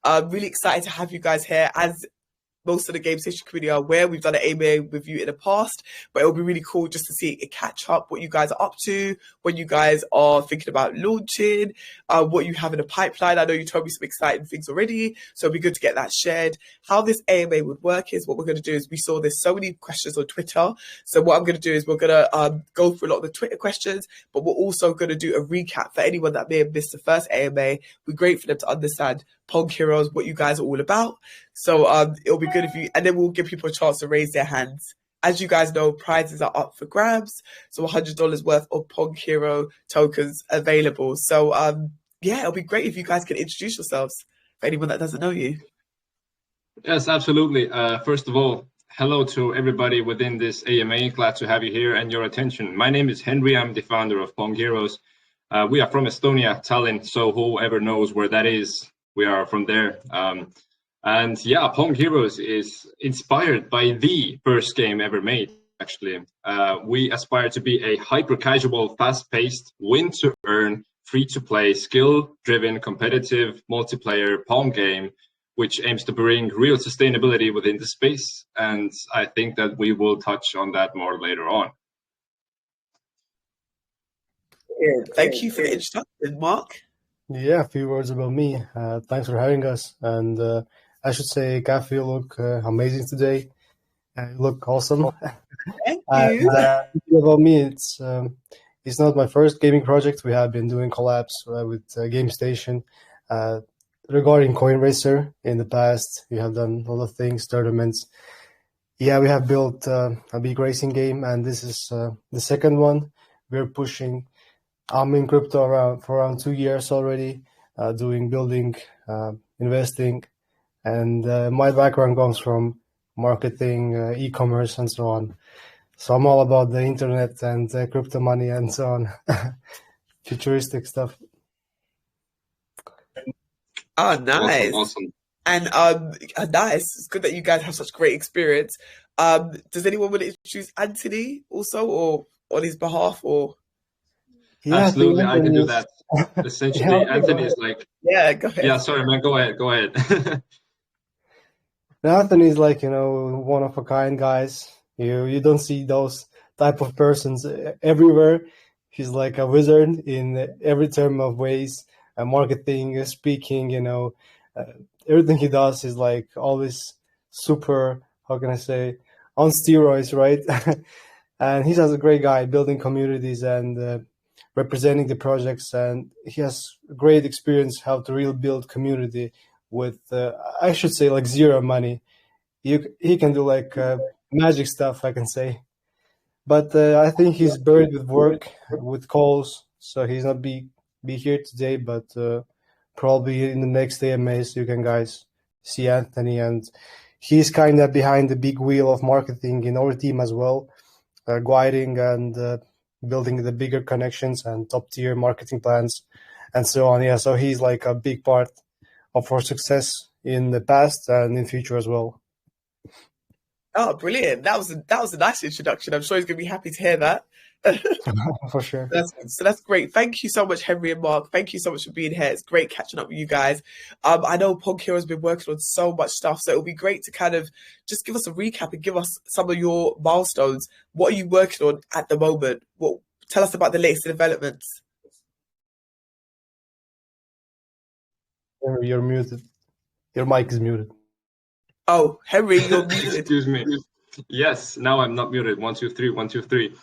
I'm really excited to have you guys here. As most of the GameStation community are aware, we've done an AMA with you in the past, but it'll be really cool just to see a catch up, what you guys are up to, when you guys are thinking about launching, what you have in the pipeline. I know you told me some exciting things already, so it'll be good to get that shared. How this AMA would work is what we're going to do is we saw there's so many questions on Twitter. So what I'm going to do is we're going to go through a lot of the Twitter questions, but we're also going to do a recap for anyone that may have missed the first AMA. We're great for them to understand Pong Heroes, what you guys are all about. So it'll be good if you, and then we'll give people a chance to raise their hands. As you guys know, prizes are up for grabs. So $100 worth of Pong Hero tokens available. So yeah, it'll be great if you guys can introduce yourselves for anyone that doesn't know you. Yes, absolutely. First of all, hello to everybody within this AMA. Glad to have you here and your attention. My name is Henry. I'm the founder of Pong Heroes. We are from Estonia, Tallinn. So whoever knows where that is, we are from there. And yeah, Pong Heroes is inspired by the first game ever made, actually. We aspire to be a hyper-casual, fast-paced, win-to-earn, free-to-play, skill-driven, competitive, multiplayer Pong game, which aims to bring real sustainability within the space. And I think that we will touch on that more later on. Yeah, thank you for the introduction, Mark. Yeah, a few words about me. Thanks for having us. And I should say, Gaff, you look amazing today. You look awesome. Thank you. About me, it's not my first gaming project. We have been doing collabs with GameStation regarding Coin Racer in the past. We have done a lot of things, tournaments. Yeah, we have built a big racing game, and this is the second one. We're pushing. I'm in crypto for around 2 years already, building, investing, and my background comes from marketing, e-commerce, and so on. So I'm all about the internet and crypto money and so on, futuristic stuff. Oh, nice. Awesome. And nice. It's good that you guys have such great experience. Does anyone want to introduce Anthony also, or on his behalf, or? Yeah, absolutely, I can do that. Essentially, yeah, Anthony is like... Yeah, go ahead. Yeah, sorry, man, go ahead. Anthony is like, one of a kind guys. You don't see those type of persons everywhere. He's like a wizard in every term of ways, marketing, speaking, everything he does is like always super, how can I say, on steroids, right? And he's a great guy building communities and representing the projects, and he has great experience how to really build community with, I should say, like zero money. He can do like magic stuff, I can say. But I think he's buried with work, with calls, so he's not be here today, but probably in the next AMAs you can guys see Anthony, and he's kind of behind the big wheel of marketing in our team as well, guiding and building the bigger connections and top tier marketing plans and so on. Yeah, so he's like a big part of our success in the past and in future as well. Oh, brilliant. That was a nice introduction. I'm sure he's going to be happy to hear that. For sure. That's great. Thank you so much, Henry and Mark. Thank you so much for being here. It's great catching up with you guys. I know Pong Heroes has been working on so much stuff, so it'll be great to kind of just give us a recap and give us some of your milestones. What are you working on at the moment? Tell us about the latest developments. Henry, you're muted. Your mic is muted. Oh, Henry, you're muted. Excuse me. Yes, now I'm not muted. 1, 2, 3, 1, 2, 3.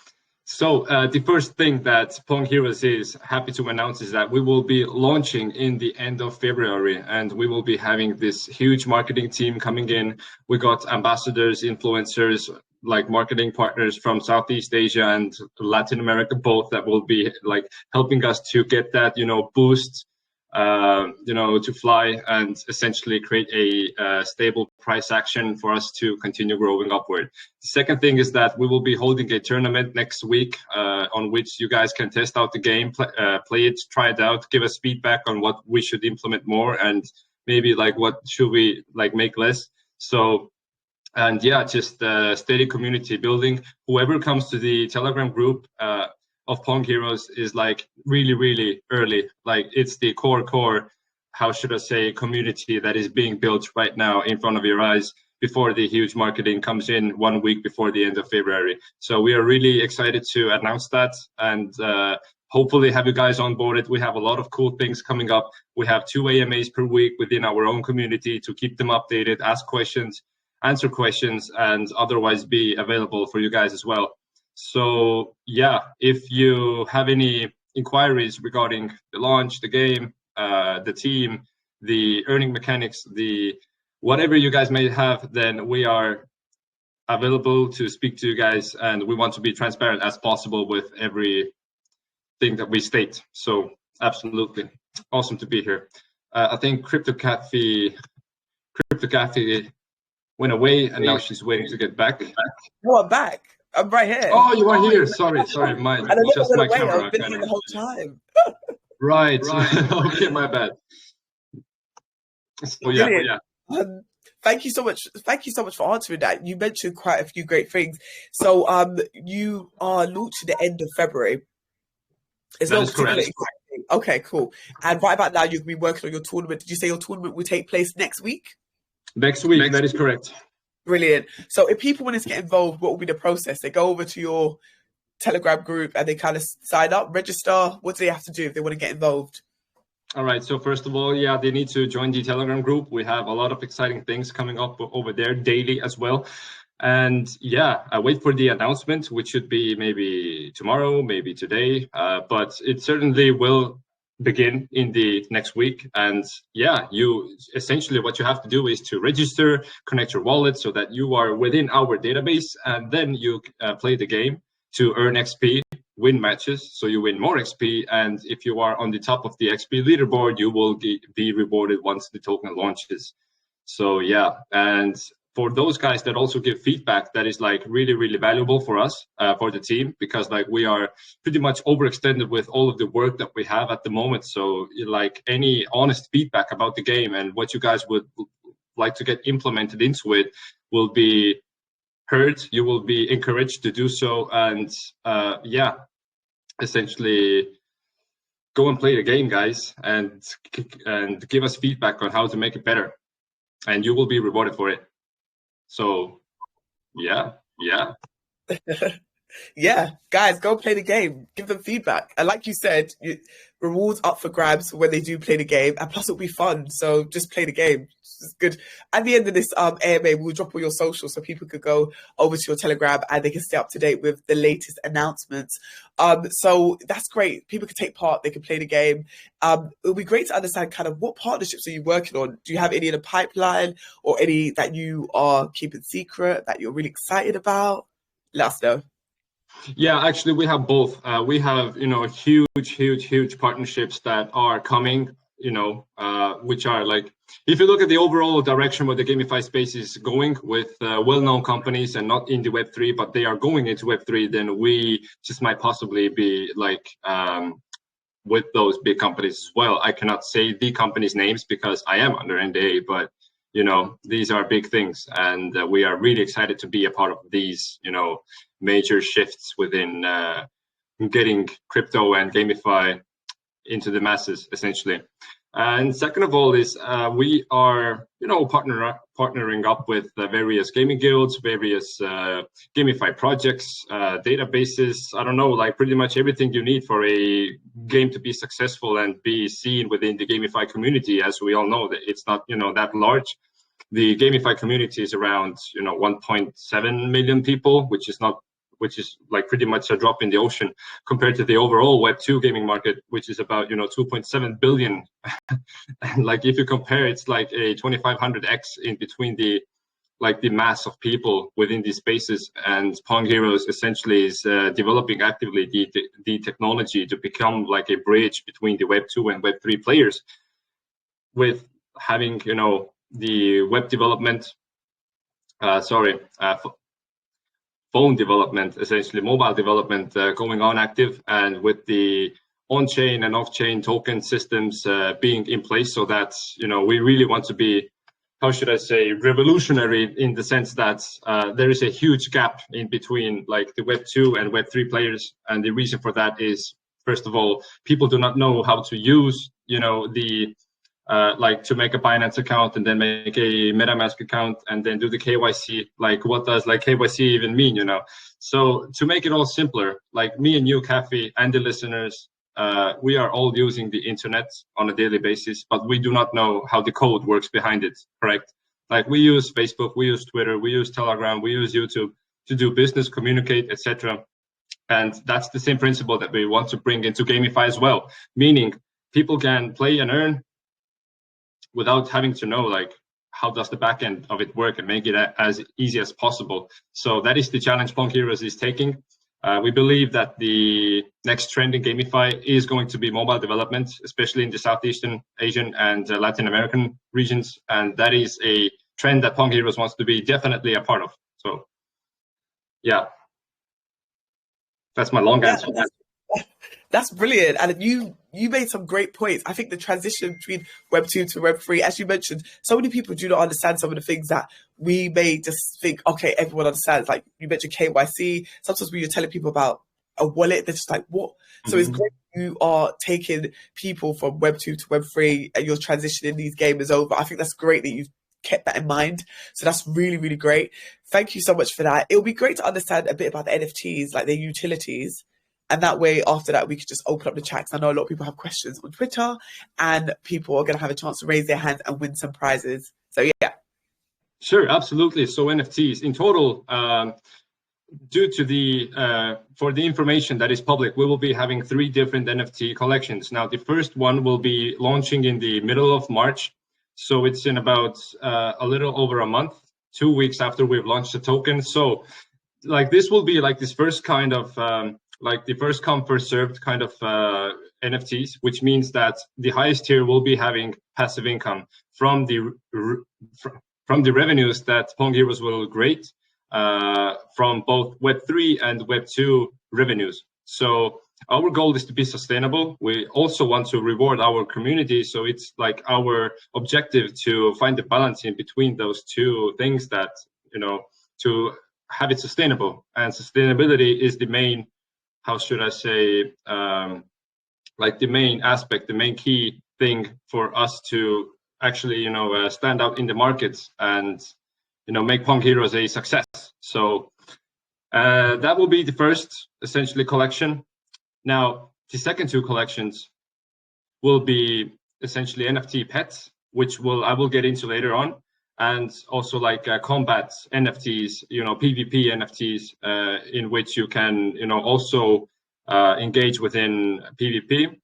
So the first thing that Pong Heroes is happy to announce is that we will be launching in the end of February, and we will be having this huge marketing team coming in. We got ambassadors, influencers, like marketing partners from Southeast Asia and Latin America, both, that will be like helping us to get that, boost, to fly and essentially create a stable price action for us to continue growing upward. The second thing is that we will be holding a tournament next week on which you guys can test out the game, play it, try it out, give us feedback on what we should implement more and maybe like what should we like make less. So, and yeah, just steady community building. Whoever comes to the Telegram group of Pong Heroes is like really, really early. Like it's the core how should I say, community that is being built right now in front of your eyes before the huge marketing comes in 1 week before the end of February. So we are really excited to announce that, and hopefully have you guys on board. We have a lot of cool things coming up. We have 2 AMAs per week within our own community to keep them updated, ask questions, answer questions, and otherwise be available for you guys as well. So yeah, if you have any inquiries regarding the launch, the game, the team, the earning mechanics, the whatever you guys may have, then we are available to speak to you guys, and we want to be transparent as possible with everything that we state. So absolutely awesome to be here. I think Crypto Cafe went away, and now she's waiting to get back. Oh, I'm back. I'm right here. Oh, you are here. Sorry. My camera. I've been here the whole time. Right. Okay, my bad. So yeah. Thank you so much. Thank you so much for answering that. You mentioned quite a few great things. So you are launching the end of February. That is correct. Okay, cool. And right about now, you'll be working on your tournament. Did you say your tournament will take place next week? Next week, that is correct. Brilliant. So if people want to get involved, what will be the process? They go over to your Telegram group and they kind of sign up, register. What do they have to do if they want to get involved? All right. So first of all, yeah, they need to join the Telegram group. We have a lot of exciting things coming up over there daily as well. And yeah, I wait for the announcement, which should be maybe tomorrow, maybe today, but it certainly will begin in the next week. And yeah, you essentially what you have to do is to register, connect your wallet so that you are within our database, and then you play the game to earn XP, win matches, so you win more XP. And if you are on the top of the XP leaderboard, you will be rewarded once the token launches. So yeah, and for those guys that also give feedback, that is like really, really valuable for us, for the team, because like we are pretty much overextended with all of the work that we have at the moment. So like any honest feedback about the game and what you guys would like to get implemented into it will be heard. You will be encouraged to do so. And yeah, essentially go and play the game, guys, and give us feedback on how to make it better. And you will be rewarded for it. So, yeah. Yeah, guys, go play the game. Give them feedback. And like you said, rewards up for grabs when they do play the game. And plus, it'll be fun. So just play the game. It's good. At the end of this AMA, we'll drop all your socials so people could go over to your Telegram and they can stay up to date with the latest announcements. So that's great. People can take part. They can play the game. It'll be great to understand kind of what partnerships are you working on? Do you have any in the pipeline or any that you are keeping secret that you're really excited about? Let us know. Yeah, actually, we have both. We have, huge partnerships that are coming, which are like, if you look at the overall direction where the GameFi space is going with well-known companies and not in the Web3, but they are going into Web3, then we just might possibly be like with those big companies as well. I cannot say the companies' names because I am under NDA, but these are big things, and we are really excited to be a part of these, major shifts within getting crypto and GameFi into the masses, essentially. And second of all is we are, partnering up with various gaming guilds, various GameFi projects, databases. I don't know, like pretty much everything you need for a game to be successful and be seen within the GameFi community. As we all know, that it's not, that large. The GameFi community is around, 1.7 million people, which is like pretty much a drop in the ocean compared to the overall Web2 gaming market, which is about 2.7 billion. And like if you compare, it's like a 2500x in between the mass of people within these spaces. And Pong Heroes essentially is developing actively the technology to become like a bridge between the Web2 and Web3 players, with having the web development, phone development, essentially mobile development going on active, and with the on-chain and off-chain token systems being in place, so that we really want to be, how should I say, revolutionary in the sense that there is a huge gap in between like the Web2 and Web3 players. And the reason for that is, first of all, people do not know how to use the like to make a Binance account and then make a MetaMask account and then do the KYC. Like, what does like KYC even mean, you know? So to make it all simpler, like me and you, Kathy, and the listeners, we are all using the internet on a daily basis, but we do not know how the code works behind it, correct? Like we use Facebook, we use Twitter, we use Telegram, we use YouTube to do business, communicate, etc. And that's the same principle that we want to bring into GameFi as well, meaning people can play and earn without having to know like how does the back end of it work and make it as easy as possible. So that is the challenge Pong Heroes is taking. We believe that the next trend in GameFi is going to be mobile development, especially in the Southeastern Asian and Latin American regions. And that is a trend that Pong Heroes wants to be definitely a part of. So yeah, that's my long answer. That's brilliant. And you made some great points. I think the transition between Web 2 to Web 3, as you mentioned, so many people do not understand some of the things that we may just think, okay, everyone understands. Like you mentioned KYC. Sometimes when you're telling people about a wallet, they're just like, what? So it's great you are taking people from Web 2 to Web 3 and you're transitioning these gamers over. I think that's great that you've kept that in mind. So that's really, really great. Thank you so much for that. It would be great to understand a bit about the NFTs, like their utilities. And that way, after that, we could just open up the chat. I know a lot of people have questions on Twitter and people are going to have a chance to raise their hands and win some prizes. So, yeah. Sure, absolutely. So NFTs in total, due to the, for the information that is public, we will be having 3 different NFT collections. Now, the first one will be launching in the middle of March. So it's in about a little over a month, 2 weeks after we've launched the token. So like this will be like this first kind of, like the first come first served kind of NFTs, which means that the highest tier will be having passive income from the revenues that Pong Heroes will create from both Web3 and Web2 revenues. So our goal is to be sustainable. We also want to reward our community. So it's like our objective to find the balance in between those two things that, you know, to have it sustainable. And sustainability is the main, how should I say, like the main aspect, the main key thing for us to actually, you know, stand out in the markets and, you know, make Pong Heroes a success. So that will be the first, essentially, collection. Now, the second 2 collections will be essentially NFT pets, which I will get into later on. And also like combat NFTs, you know, PvP NFTs, in which you can, you know, also engage within PvP,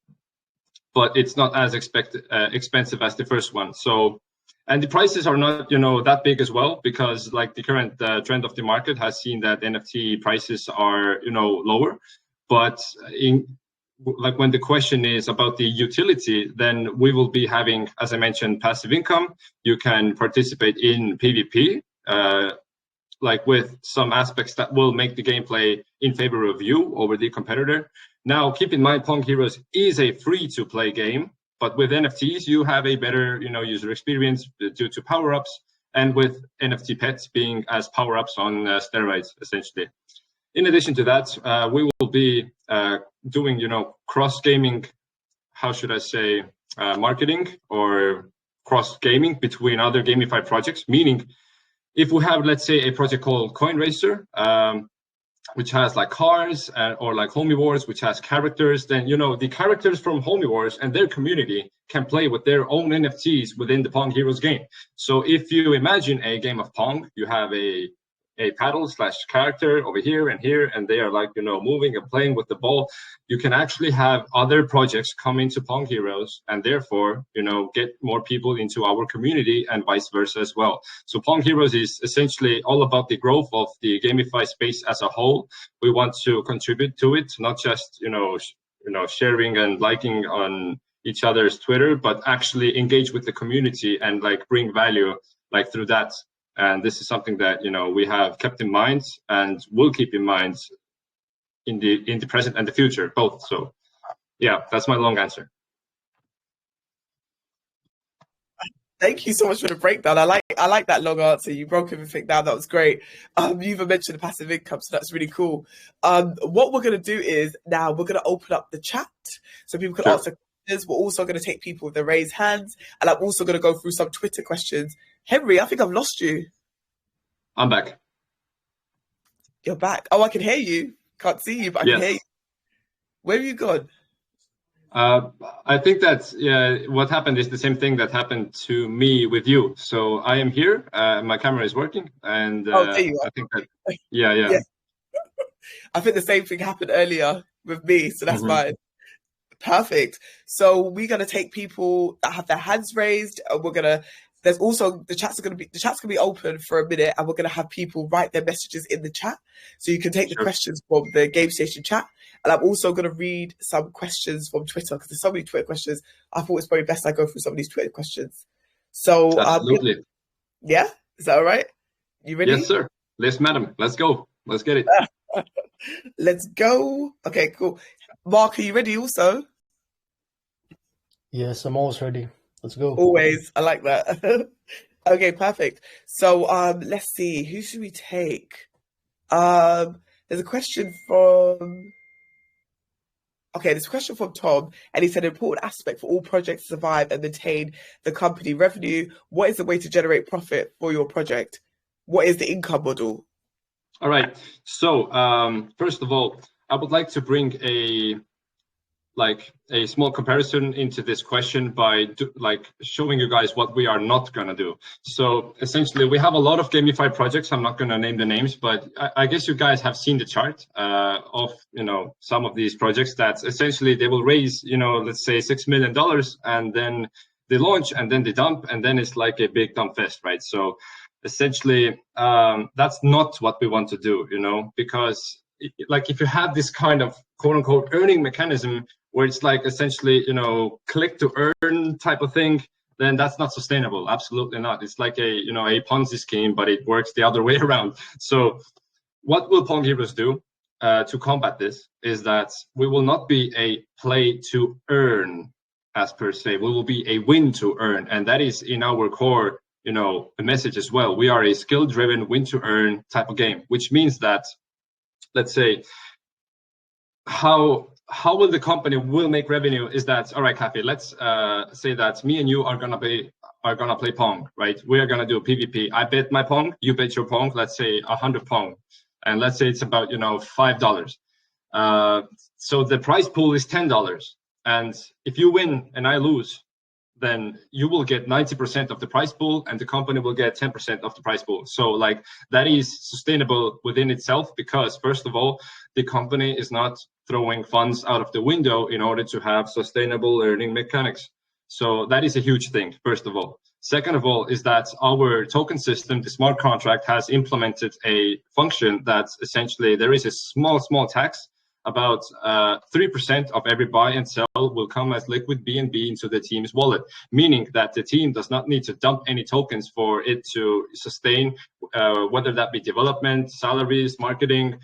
but it's not as expensive as the first one. So, and the prices are not, you know, that big as well, because like the current trend of the market has seen that NFT prices are, you know, lower. But like when the question is about the utility, then we will be having, as I mentioned, passive income. You can participate in PvP, like with some aspects that will make the gameplay in favor of you over the competitor. Now, keep in mind, Pong Heroes is a free-to-play game, but with NFTs, you have a better, you know, user experience due to power-ups, and with NFT pets being as power-ups on steroids, essentially. In addition to that, we will be doing, you know, cross-gaming, how should I say, marketing or cross-gaming between other GameFi projects, meaning if we have, let's say, a project called CoinRacer, which has like cars, or like Homie Wars, which has characters, then, you know, the characters from Homie Wars and their community can play with their own NFTs within the Pong Heroes game. So if you imagine a game of Pong, you have a paddle / character over here, and they are like, you know, moving and playing with the ball. You can actually have other projects come into Pong Heroes and therefore, you know, get more people into our community and vice versa as well. So Pong Heroes is essentially all about the growth of the GameFi space as a whole. We want to contribute to it, not just, you know, sharing and liking on each other's Twitter, but actually engage with the community and like bring value like through that. And this is something that, you know, we have kept in mind and will keep in mind in the present and the future, both. So, yeah, that's my long answer. Thank you so much for the breakdown. I like that long answer. You broke everything down. That was great. You even mentioned the passive income, so that's really cool. What we're going to do is now we're going to open up the chat so people can ask We're also going to take people with the raised hands, and I'm also going to go through some Twitter questions. Henry, I think I've lost you. I'm back. You're back. Oh, I can hear you. Can't see you, but I can hear you. Where have you gone? I think that what happened is the same thing that happened to me with you. So I am here. My camera is working, and there you are. I think that yeah. I think the same thing happened earlier with me, so that's fine. Perfect. So we're gonna take people that have their hands raised. There's also the chat's gonna be open for a minute, and we're gonna have people write their messages in the chat, so you can take the questions from the GameStation chat. And I'm also gonna read some questions from Twitter because there's so many Twitter questions. I thought it's probably best I go through some of these Twitter questions. So absolutely. Yeah, is that all right? You ready? Yes, sir. Yes, madam. Let's go. Let's get it. Let's go. Okay, cool. Mark, are you ready also? Yes, I'm always ready. Let's go. Always. I like that. Okay, perfect. So let's see. Who should we take? There's a question from Tom, and he said an important aspect for all projects to survive and maintain the company revenue. What is the way to generate profit for your project? What is the income model? All right. So first of all, I would like to bring a small comparison into this question by showing you guys what we are not going to do. So essentially, we have a lot of gamified projects. I'm not going to name the names, but I guess you guys have seen the chart of some of these projects that essentially they will raise let's say $6 million, and then they launch, and then they dump, and then it's like a big dump fest, right? So essentially, that's not what we want to do, because if you have this kind of quote unquote earning mechanism where it's like essentially, click to earn type of thing, then that's not sustainable. Absolutely not. It's like a Ponzi scheme, but it works the other way around. So what will Pong Heroes do to combat this is that we will not be a play to earn as per se. We will be a win to earn. And that is in our core, a message as well. We are a skill driven win to earn type of game, which means that, let's say, how will the company will make revenue is that, all right, Kathy, let's say that me and you are gonna play Pong, right? We are gonna do PvP. I bet my Pong, you bet your Pong, let's say 100 Pong. And let's say it's about, $5. So the prize pool is $10. And if you win and I lose, then you will get 90% of the prize pool and the company will get 10% of the prize pool. So that is sustainable within itself, because first of all, the company is not throwing funds out of the window in order to have sustainable earning mechanics. So that is a huge thing, first of all. Second of all is that our token system, the smart contract, has implemented a function that essentially there is a small tax. About 3% of every buy and sell will come as liquid BNB into the team's wallet, meaning that the team does not need to dump any tokens for it to sustain, whether that be development, salaries, marketing,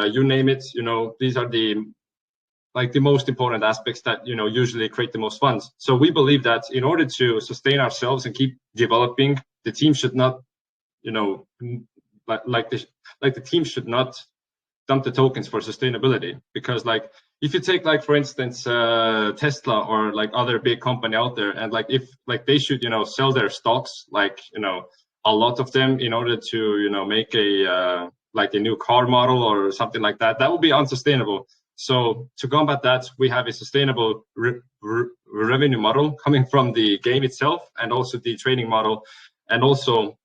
you name it. These are the most important aspects that usually create the most funds. So we believe that in order to sustain ourselves and keep developing, the team should not, the team should not dump the tokens for sustainability, because if you take for instance Tesla or other big company out there, and if they should sell their stocks a lot of them in order to make a a new car model or something like that, that would be unsustainable. So to combat that, we have a sustainable revenue model coming from the game itself, and also the trading model, and also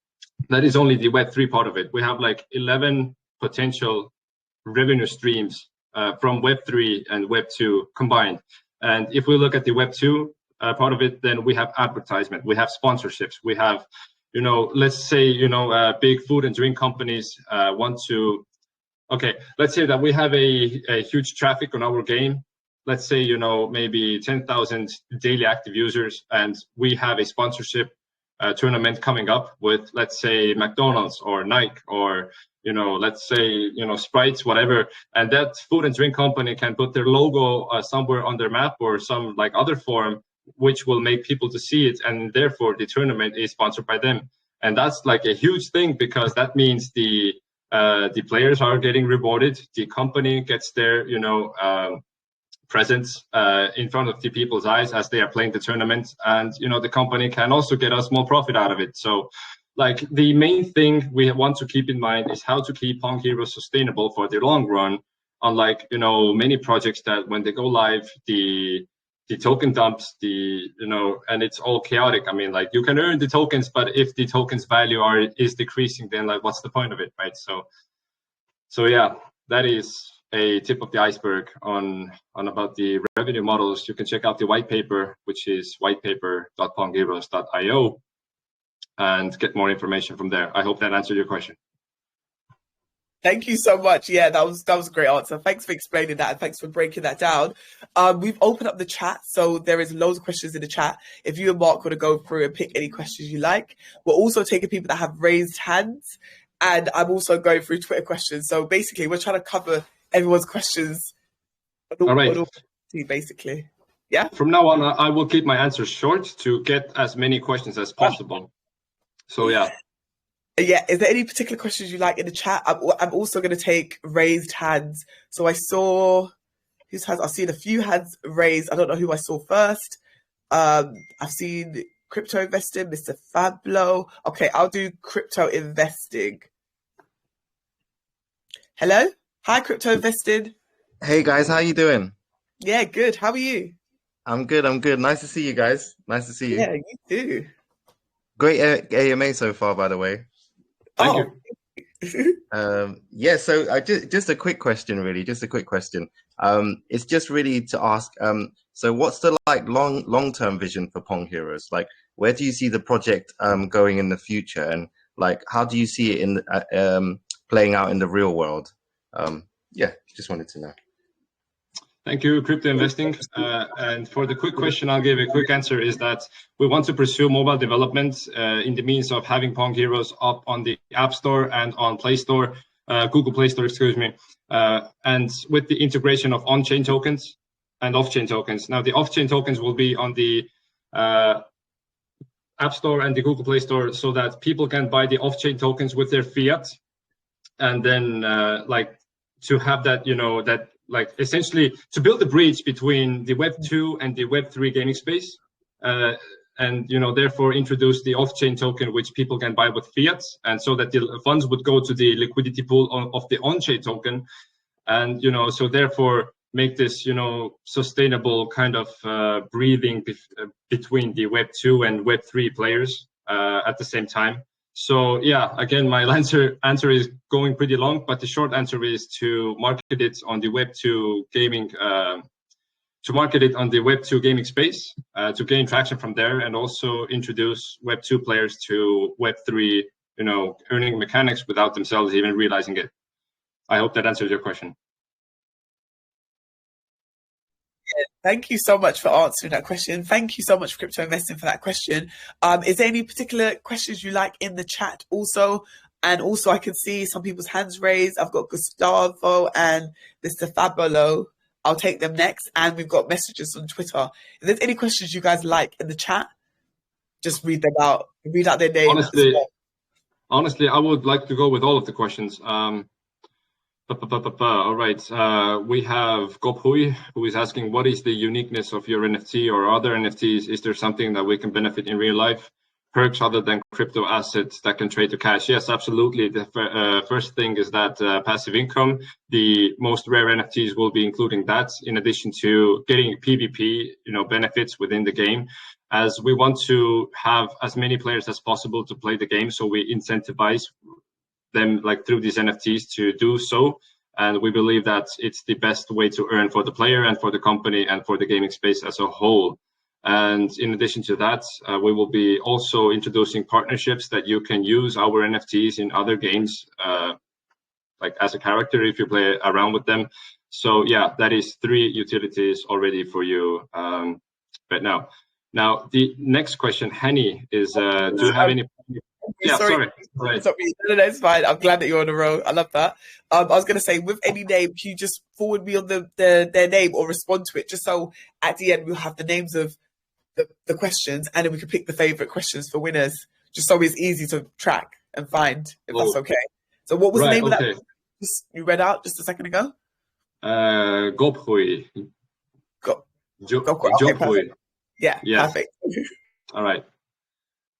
that is only the Web3 part of it. We have 11 potential revenue streams from Web3 and Web2 combined. And if we look at the Web2 part of it, then we have advertisement, we have sponsorships, we have, let's say, big food and drink companies want to, let's say that we have a huge traffic on our game. Let's say, maybe 10,000 daily active users, and we have a sponsorship tournament coming up with, let's say, McDonald's or Nike or let's say Sprites, whatever, and that food and drink company can put their logo somewhere on their map or some other form, which will make people to see it, and therefore the tournament is sponsored by them. And that's a huge thing, because that means the players are getting rewarded, the company gets their present in front of the people's eyes as they are playing the tournament, and the company can also get a small profit out of it. So like the main thing we want to keep in mind is how to keep Pong Heroes sustainable for the long run, unlike many projects that when they go live, the token dumps, and it's all chaotic. I mean, like you can earn the tokens, but if the tokens value is decreasing, then like what's the point of it, right? So yeah, that is a tip of the iceberg on about the revenue models. You can check out the white paper, which is whitepaper.pongheroes.io, and get more information from there. I hope that answered your question. Thank you so much. Yeah, that was a great answer. Thanks for explaining that, and thanks for breaking that down. We've opened up the chat, so there is loads of questions in the chat. If you and Mark want to go through and pick any questions you like, we're also taking people that have raised hands, and I'm also going through Twitter questions. So basically, we're trying to cover everyone's questions. All right. Basically, yeah. From now on, I will keep my answers short to get as many questions as possible. So yeah. Yeah, is there any particular questions you like in the chat? I'm also going to take raised hands. So I saw whose hands? I've seen a few hands raised. I don't know who I saw first. I've seen crypto investing, Mr. Fablo. Okay, I'll do crypto investing. Hello? Hi, crypto investing. Hey guys, how you doing? Yeah, good. How are you? I'm good. Nice to see you guys. Nice to see you. Yeah, you too. Great AMA so far, by the way. Thank you. Yeah, so just a quick question, really. Just a quick question. It's just really to ask. So, what's the long-term vision for Pong Heroes? Like, where do you see the project going in the future, and like, how do you see it in playing out in the real world? Yeah, just wanted to know. Thank you, crypto investing. And for the quick question, I'll give a quick answer is that we want to pursue mobile development in the means of having Pong Heroes up on the App Store and on Play Store, Google Play Store, excuse me, and with the integration of on-chain tokens and off-chain tokens. Now, the off-chain tokens will be on the App Store and the Google Play Store so that people can buy the off-chain tokens with their fiat, and then like to have that, that like essentially to build a bridge between the Web 2 and the Web 3 gaming space, and therefore introduce the off-chain token which people can buy with fiat, and so that the funds would go to the liquidity pool of the on-chain token, and so therefore make this sustainable kind of breathing between the Web 2 and Web 3 players at the same time. So yeah, again, my answer is going pretty long, but the short answer is to market it on the Web 2 gaming, space, to gain traction from there, and also introduce Web 2 players to Web 3, earning mechanics without themselves even realizing it. I hope that answers your question. Thank you so much for answering that question. Thank you so much for crypto investing for that question. Is there any particular questions you like in the chat also? And also I can see some people's hands raised. I've got Gustavo and Mr. Fabolo. I'll take them next. And we've got messages on Twitter. If there's any questions you guys like in the chat, just read them out. Read out their names. Honestly, I would like to go with all of the questions. All right, we have Gophui, who is asking, what is the uniqueness of your NFT or other NFTs? Is there something that we can benefit in real life? Perks other than crypto assets that can trade to cash? Yes, absolutely. The first thing is that passive income. The most rare NFTs will be including that, in addition to getting PvP, benefits within the game, as we want to have as many players as possible to play the game. So we incentivize them like through these NFTs to do so, and we believe that it's the best way to earn for the player and for the company and for the gaming space as a whole. And in addition to that, we will be also introducing partnerships that you can use our NFTs in other games, like as a character if you play around with them. So yeah, that is 3 utilities already for you right now. Now the next question, Henny, is do you have any? Yeah, sorry. Right. No, it's fine. I'm glad that you're on a roll. I love that. I was going to say, with any name, can you just forward me on their name or respond to it, just so at the end we'll have the names of the questions, and then we can pick the favorite questions for winners, just so it's easy to track and find, if that's okay. So what was the name of that you read out just a second ago? Gophui. Okay, Job perfect. Yeah, Yeah. perfect. All right.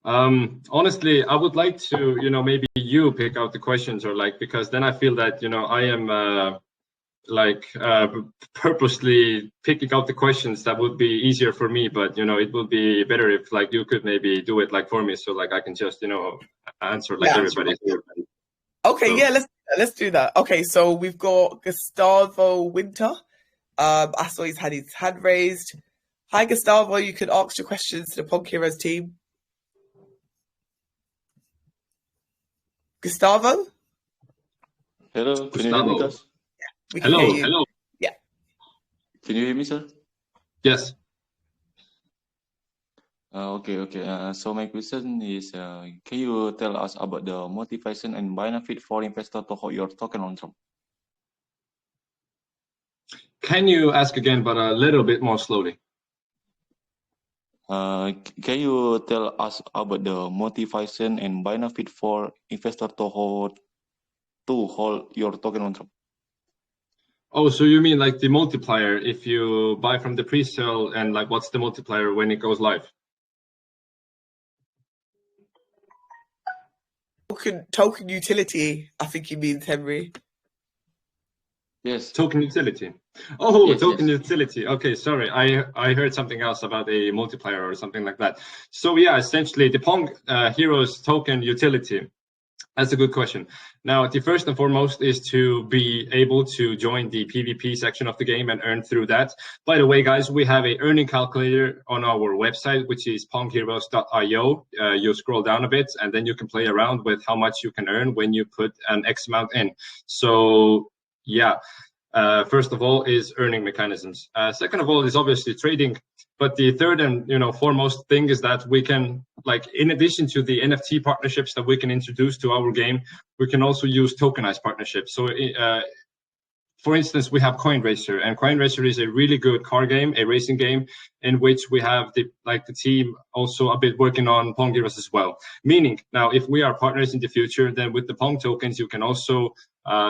Honestly, I would like to, maybe you pick out the questions, or like, because then I feel that, I am purposely picking out the questions that would be easier for me, but it would be better if like you could maybe do it like for me, so like I can just answer like Yeah. everybody. Okay, So- yeah, let's do that. Okay, so we've got Gustavo Winter. I saw he's had his hand raised. Hi, Gustavo. You can ask your questions to the Pong Heroes team. Gustavo, Hello, can you hear me, Gustavo. guys? we can hear you. Hello. Yeah. Can you hear me, sir? Yes. Okay. So my question is, can you tell us about the motivation and benefit for investor to hold your token on Trump? Can you ask again, but a little bit more slowly? Can you tell us about the motivation and benefit for investor to hold your token on Trump? Oh, so you mean like the multiplier if you buy from the pre-sale, and like what's the multiplier when it goes live? Token utility, I think you mean, Henry. Yes. Token utility. Oh, Yes, token yes. utility. Okay, sorry. I heard something else about a multiplier or something like that. So yeah, essentially the Pong Heroes token utility. That's a good question. Now, the first and foremost is to be able to join the PvP section of the game and earn through that. By the way, guys, we have a earning calculator on our website, which is pongheroes.io. You scroll down a bit, and then you can play around with how much you can earn when you put an X amount in. So yeah, first of all is earning mechanisms. Second of all is obviously trading. But the third and foremost thing is that we can, like, in addition to the NFT partnerships that we can introduce to our game, we can also use tokenized partnerships. So for instance, we have Coin Racer, and Coin Racer is a really good car game, a racing game, in which we have the team also a bit working on Pong Heroes as well. Meaning, now if we are partners in the future, then with the Pong tokens, you can also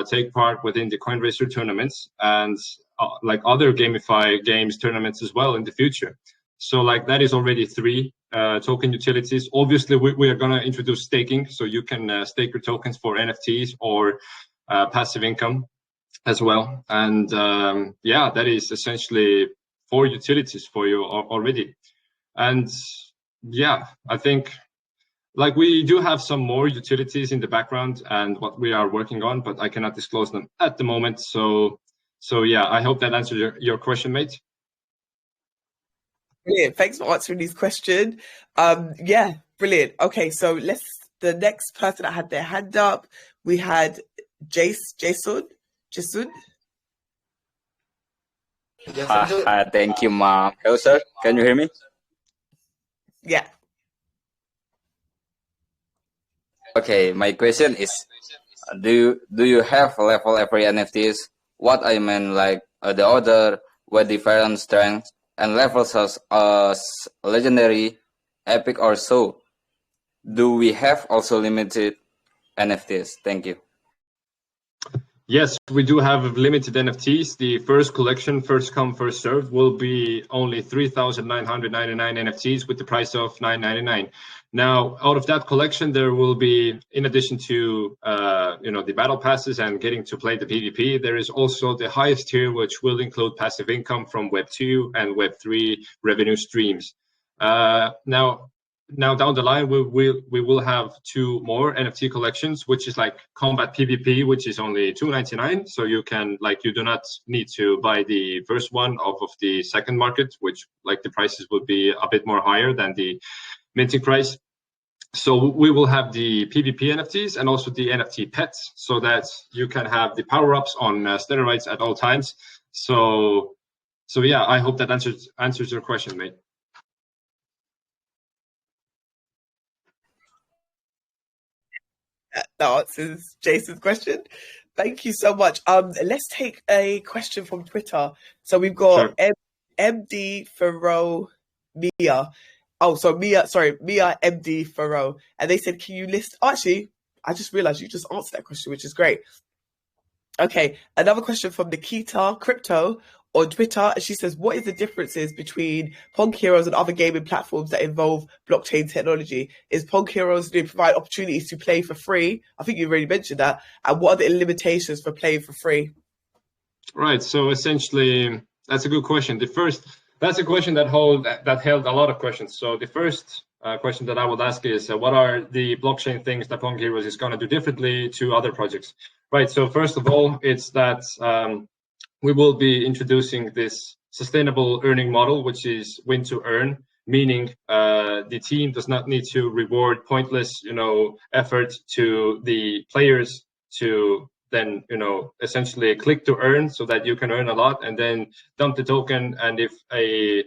take part within the Coin Racer tournaments and like other gamify games tournaments as well in the future. So like that is already 3 token utilities. Obviously, we are going to introduce staking, so you can stake your tokens for NFTs or passive income as well. And yeah, that is essentially 4 utilities for you already. And yeah, I think like we do have some more utilities in the background and what we are working on, but I cannot disclose them at the moment. So yeah, I hope that answered your question, mate. Brilliant. Thanks for answering these questions. Yeah, brilliant. Okay, so the next person that had their hand up, we had Jason. Thank you, ma'am. Hello, sir. Can you hear me? Yeah. Okay, my question is, do you have level every NFTs? What I mean, like the order with different strengths and levels as legendary, epic, or so. Do we have also limited NFTs? Thank you. Yes, we do have limited NFTs. The first collection, first come, first served, will be only 3,999 NFTs with the price of $9.99. Now, out of that collection, there will be, in addition to the battle passes and getting to play the PvP, there is also the highest tier, which will include passive income from Web 2 and Web 3 revenue streams. Now down the line, we will have 2 more NFT collections, which is like combat PvP, which is only $2.99. So you do not need to buy the first one off of the second market, which like the prices would be a bit more higher than the minting price. So we will have the PvP NFTs and also the NFT pets, so that you can have the power-ups on steroids at all times. So yeah, I hope that answers your question, mate. That answers Jason's question. Thank you so much. Let's take a question from Twitter. So we've got Sure. MD Faro Mia. Oh, so Mia MD Faro. And they said, can you list... Actually, I just realized you just answered that question, which is great. Okay, another question from Nikita Crypto. on Twitter, and she says, what is the differences between Pong Heroes and other gaming platforms that involve blockchain technology? Is Pong Heroes, do they provide opportunities to play for free? I think you already mentioned that. And what are the limitations for playing for free? Right. So essentially, that's a good question. That's a question that held a lot of questions. So the first question that I would ask is, what are the blockchain things that Pong Heroes is going to do differently to other projects? Right. So first of all, it's that we will be introducing this sustainable earning model, which is win to earn, meaning the team does not need to reward pointless, effort to the players to then, essentially click to earn so that you can earn a lot and then dump the token. And if a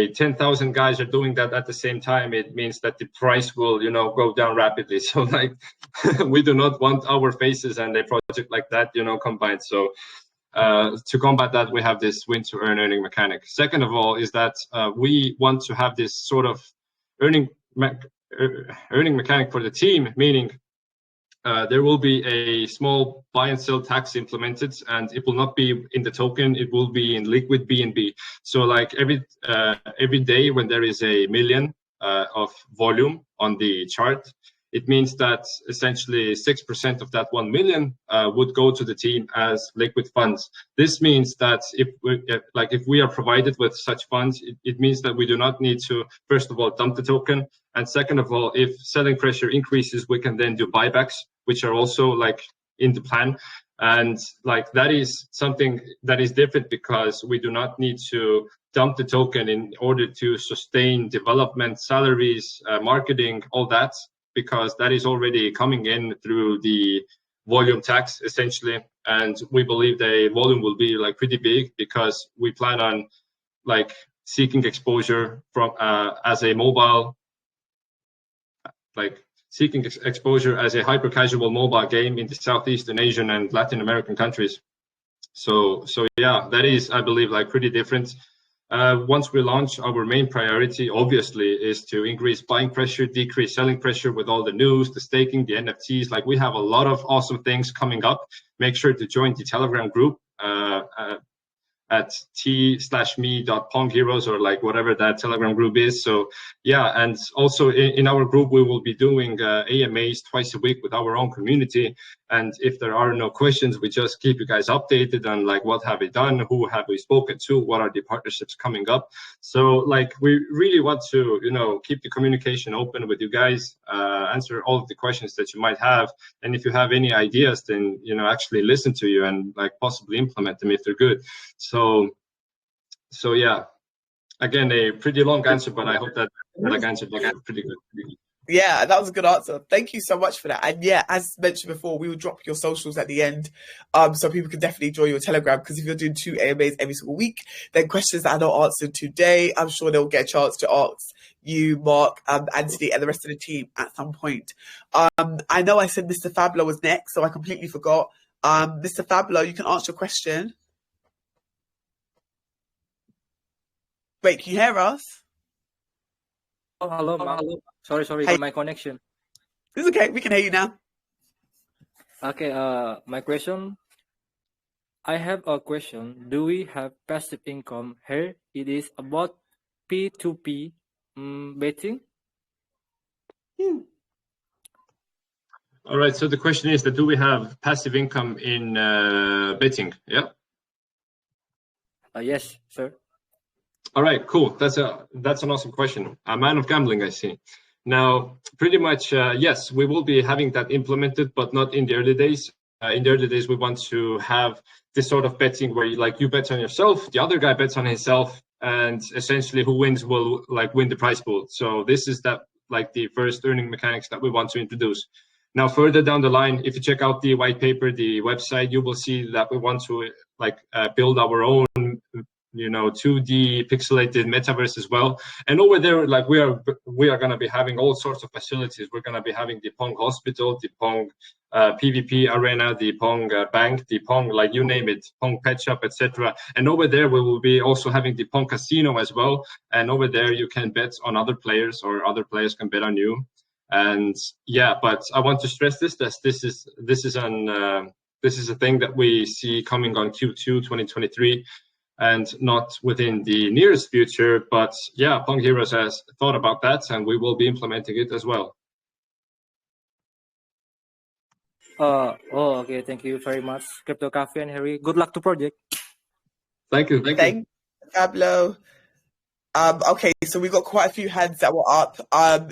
10,000 guys are doing that at the same time, it means that the price will, go down rapidly. So like, we do not want our faces and a project like that, combined. So to combat that, we have this win to earn earning mechanic. Second of all is that we want to have this sort of earning mechanic for the team, meaning there will be a small buy and sell tax implemented, and it will not be in the token, it will be in liquid BNB. So like every day when there is a million of volume on the chart, it means that essentially 6% of that 1 million would go to the team as liquid funds. This means that if we are provided with such funds, it means that we do not need to, first of all, dump the token. And second of all, if selling pressure increases, we can then do buybacks, which are also like in the plan. And like that is something that is different because we do not need to dump the token in order to sustain development, salaries, marketing, all that, because that is already coming in through the volume tax essentially. And we believe the volume will be like pretty big because we plan on like seeking exposure from as a mobile, like seeking exposure as a hyper casual mobile game in the Southeastern Asian and Latin American countries. So yeah, that is, I believe, like pretty different. Once we launch, our main priority obviously is to increase buying pressure, decrease selling pressure with all the news, the staking, the NFTs. Like we have a lot of awesome things coming up. Make sure to join the Telegram group at t/me.pongheroes or like whatever that Telegram group is. So yeah, and also in our group, we will be doing AMAs twice a week with our own community. And if there are no questions, we just keep you guys updated on like what have we done, who have we spoken to, what are the partnerships coming up. So like we really want to, keep the communication open with you guys, answer all of the questions that you might have. And if you have any ideas, then, actually listen to you and like possibly implement them if they're good. So yeah, again, a pretty long answer, but I hope that like answered pretty good. Yeah, that was a good answer. Thank you so much for that. And yeah, as mentioned before, we will drop your socials at the end, so people can definitely join your Telegram, because if you're doing 2 AMAs every single week, then questions that are not answered today, I'm sure they'll get a chance to ask you, Mark, Anthony, and the rest of the team at some point. I know I said Mr. Fablo was next, so I completely forgot. Mr. Fablo, you can ask your question. Wait, can you hear us? Oh, hello, Mark. Sorry, Hey. my connection. It's okay, we can hear you now. Okay, my question. I have a question. Do we have passive income here? It is about P2P betting. All right. So the question is that do we have passive income in betting? Yeah. Yes, sir. All right. Cool. That's an awesome question. A man of gambling, I see. Now, pretty much, yes, we will be having that implemented, but not in the early days. In the early days, we want to have this sort of betting where you bet on yourself, the other guy bets on himself, and essentially who wins will like win the prize pool. So this is the first earning mechanics that we want to introduce. Now, further down the line, if you check out the white paper, the website, you will see that we want to build our own 2D pixelated metaverse as well. And over there, we are going to be having all sorts of facilities. We're going to be having the Pong Hospital, the Pong PvP arena, the Pong Bank, the Pong, you name it, Pong Pet Shop, etc. And over there, we will be also having the Pong Casino as well. And over there, you can bet on other players, or other players can bet on you. And yeah, but I want to stress this is a thing that we see coming on Q2 2023. and not within the nearest future. But yeah, Pong Heroes has thought about that, and we will be implementing it as well. Okay. Thank you very much, Crypto Cafe and Harry. Good luck to project. Thank you. Thank you, Pablo. Okay, so we got quite a few hands that were up.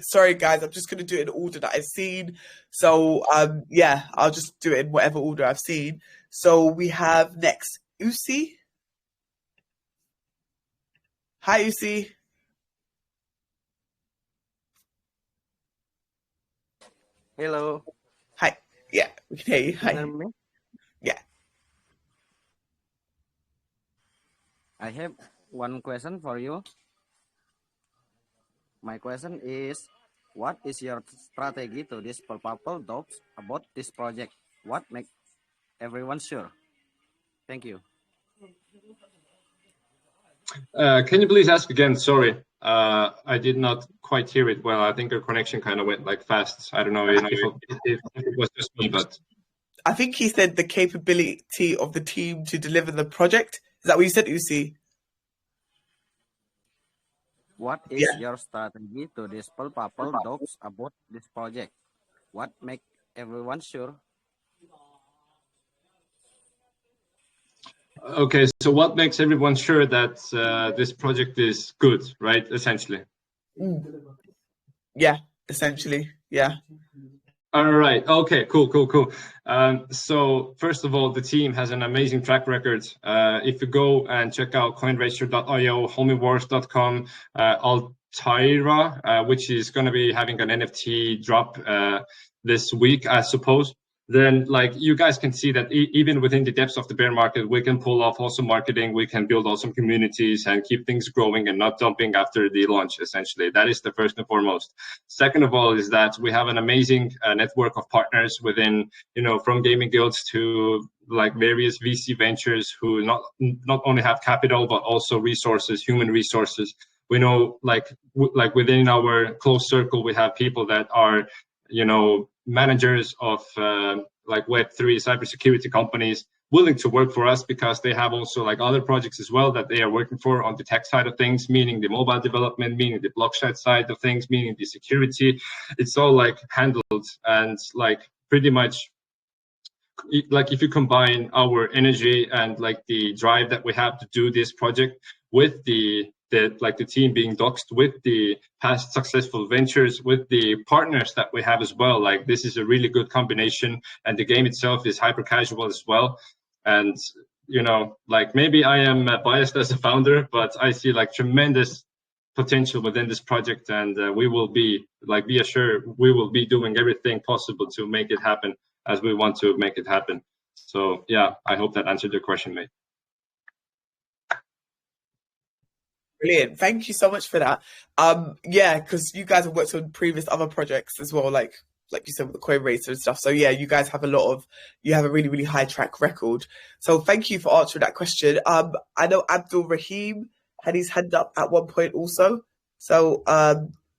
Sorry guys, I'm just gonna do it in order that I've seen. So yeah, I'll just do it in whatever order I've seen. So we have next Usi. Hi Usi. Hello. Hi. Yeah, we can hear you. Can you hear Hi. me? Yeah. I have one question for you. My question is, what is your strategy to these purple dogs about this project? What make everyone sure? Thank you. Can you please ask again? Sorry, I did not quite hear it well. I think your connection kind of went like fast. I don't know if it was just me, but I think he said the capability of the team to deliver the project. Is that what you said, Usi? What is your strategy to these purple dogs about this project? What make everyone sure? okay. So what makes everyone sure that this project is good, right? Essentially. Yeah, essentially. Yeah. All right. Okay. Cool. So first of all, the team has an amazing track record. If you go and check out coinracer.io, homewars.com, Altaira, which is going to be having an NFT drop this week, I suppose. Then, like, you guys can see that even within the depths of the bear market, we can pull off awesome marketing, we can build awesome communities and keep things growing and not dumping after the launch, essentially. That is the first and foremost. Second of all is that we have an amazing network of partners within, from gaming guilds to like various VC ventures who not only have capital, but also resources, human resources. We know, like within our close circle, we have people that are, managers of like Web3 cybersecurity companies willing to work for us because they have also like other projects as well that they are working for on the tech side of things, meaning the mobile development, meaning the blockchain side of things, meaning the security. It's all like handled, and like pretty much like if you combine our energy and like the drive that we have to do this project with the team being doxed, with the past successful ventures, with the partners that we have as well, like this is a really good combination. And the game itself is hyper casual as well. And like maybe I am biased as a founder, but I see like tremendous potential within this project, and we will be like, be assured we will be doing everything possible to make it happen as we want to make it happen. So yeah, I hope that answered your question, mate. Brilliant. Thank you so much for that. Yeah, because you guys have worked on previous other projects as well, like you said with the Coin Racer and stuff. So yeah, you guys have you have a really, really high track record. So thank you for answering that question. I know Abdul Rahim had his hand up at one point also. So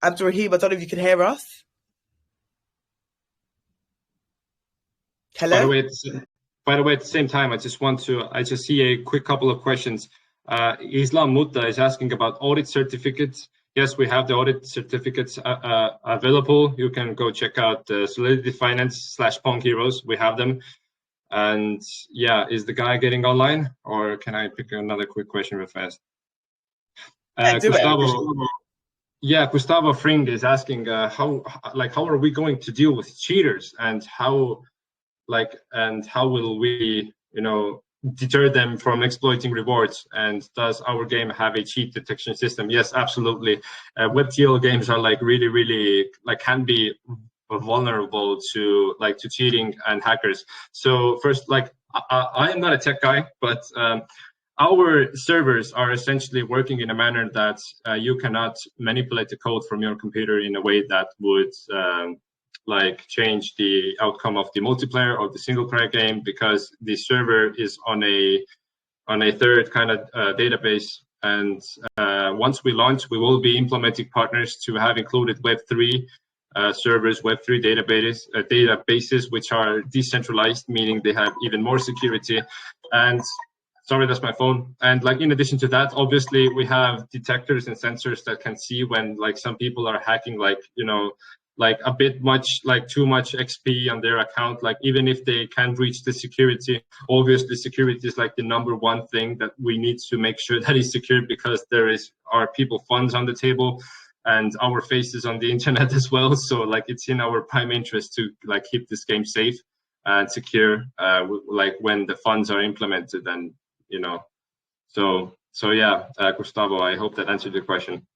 Abdul Rahim, I don't know if you can hear us. Hello? By the way, at the same time, I just see a quick couple of questions. Islam Mutta is asking about audit certificates. Yes, we have the audit certificates available. You can go check out Solidity Finance /Pong Heroes. We have them. And yeah, is the guy getting online, or can I pick another quick question real fast? Gustavo Fring is asking how are we going to deal with cheaters, and how will we deter them from exploiting rewards, and does our game have a cheat detection system? Yes, absolutely. WebGL games are like really can be vulnerable to cheating and hackers. So first, I am not a tech guy, but our servers are essentially working in a manner that you cannot manipulate the code from your computer in a way that would change the outcome of the multiplayer or the single player game, because the server is on a third kind of database. And once we launch, we will be implementing partners to have included Web3 servers, Web3 databases, which are decentralized, meaning they have even more security. And Sorry, that's my phone. And like in addition to that, obviously we have detectors and sensors that can see when like some people are hacking, like, you know, like a bit much, like too much XP on their account. Like even if they can't reach the security, obviously security is like the #1 thing that we need to make sure that is secured, because are people funds on the table and our faces on the internet as well. So like it's in our prime interest to like keep this game safe and secure, like when the funds are implemented. And you know, so yeah, Gustavo, I hope that answered your question.